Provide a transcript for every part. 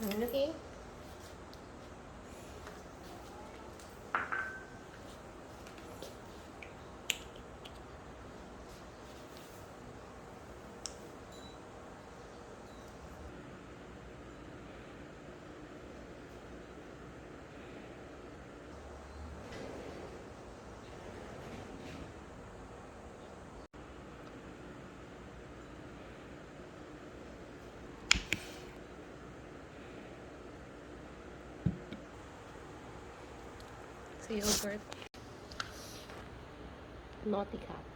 Okay. So yogurt. Naughty cats.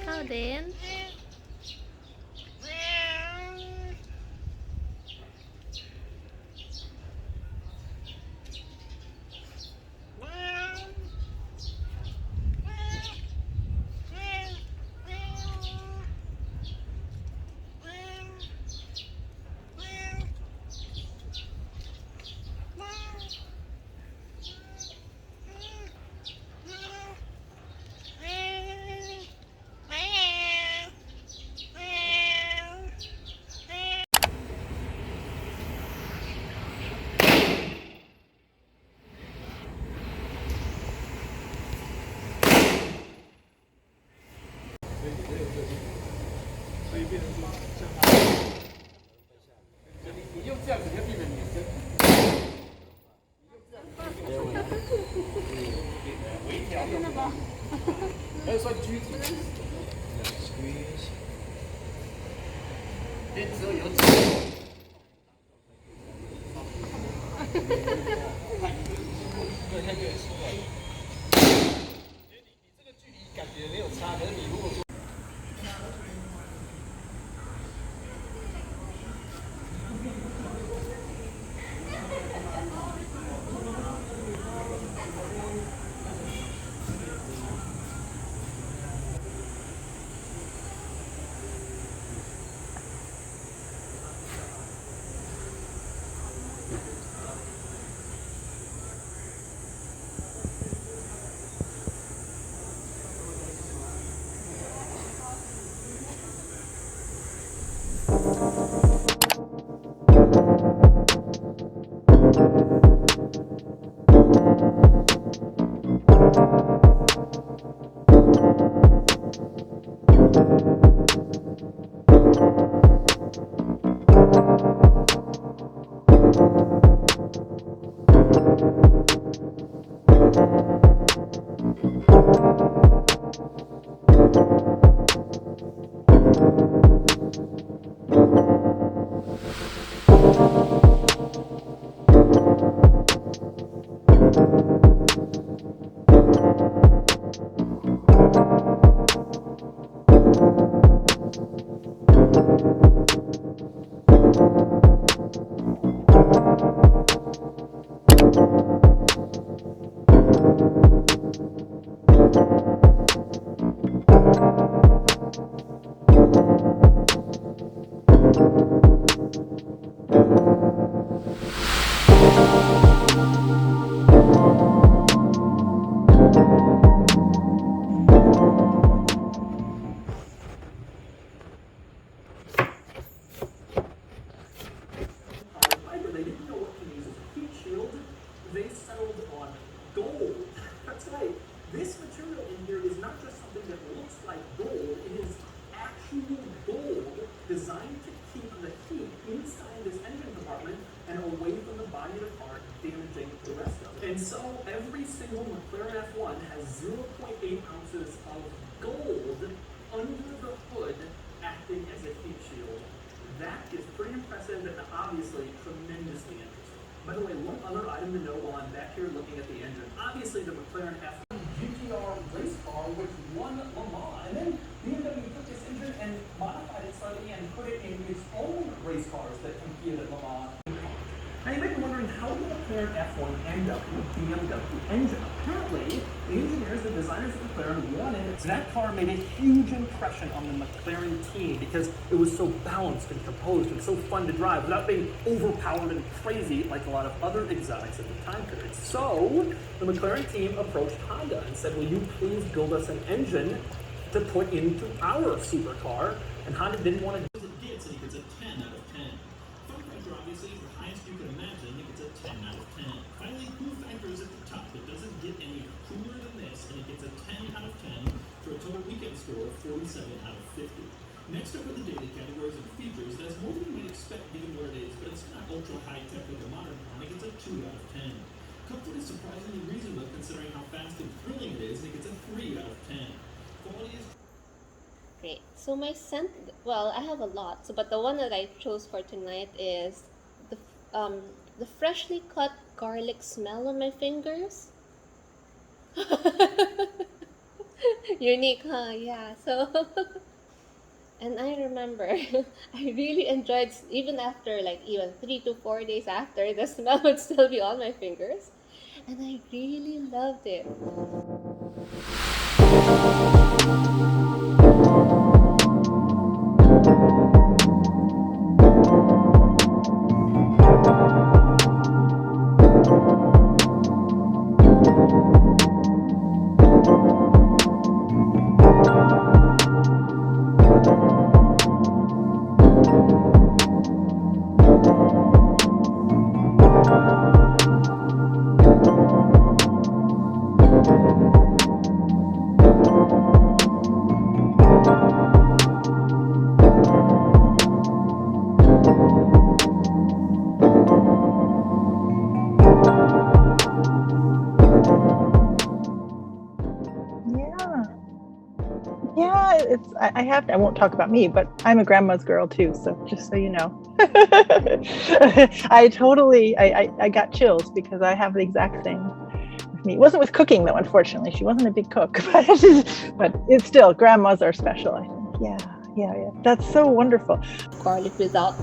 How then? designed to keep the heat inside this engine compartment and away from the body of the car, damaging the rest of it. And so every single McLaren F1 has 0.8 ounces of gold under the hood acting as a heat shield. That is pretty impressive and obviously tremendously interesting. By the way, one other item to know while I'm back here looking at the engine. Obviously the McLaren F1 GTR race car which won Le Mans, and then BMW took this engine and modified it slightly and put it in its own race cars that competed at Le Mans. Now you might be wondering, how did the McLaren F1 end up with a BMW engine? Apparently, the engineers, the designers of McLaren wanted, so that car made a huge impression on the McLaren team because it was so balanced and composed and so fun to drive without being overpowered and crazy like a lot of other exotics at the time period. So, the McLaren team approached Honda and said, will you please build us an engine to put into our supercar? And Honda didn't want to do it. Gets, and he gets a 10 out of 10. Fun factor obviously is the highest you can imagine, and it gets a 10 out of 10. Finally, cool factor is at the top. It doesn't get any cooler than this, and it gets a 10 out of 10 for a total weekend score of 47 out of 50. Next up are the data categories and features. That's more than you might expect given where it is, but it's not ultra high tech like a modern car, and it gets a 2 out of 10. Comfort is surprisingly reasonable considering how fast and thrilling it is, and it gets a 3 out of 10. Quality is Okay, so my scent, well, I have a lot, so but the one that I chose for tonight is the the freshly cut garlic smell on my fingers. Unique, huh? Yeah. So, and I remember I really enjoyed even after like even 3 to 4 days after the smell would still be on my fingers, and I really loved it. Yeah, I have to, I won't talk about me, but I'm a grandma's girl too, so just so you know. I got chills because I have the exact same with me. It wasn't with cooking though, unfortunately. She wasn't a big cook, but it's still, grandmas are special, I think. Yeah. That's so wonderful. Garlic without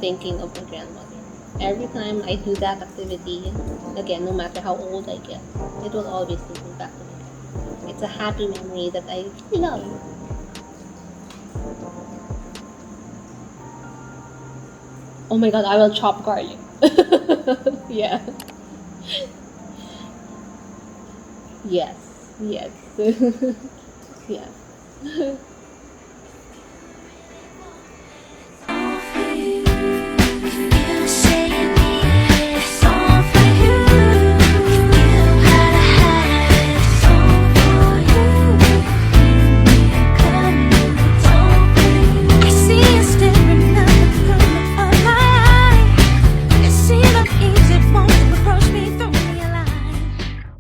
thinking of my grandmother. Every time I do that activity, again, no matter how old I get, it will always take me back to my grandmother. It's a happy memory that I love. Oh my god, I will chop garlic. Yeah. Yes. Yes.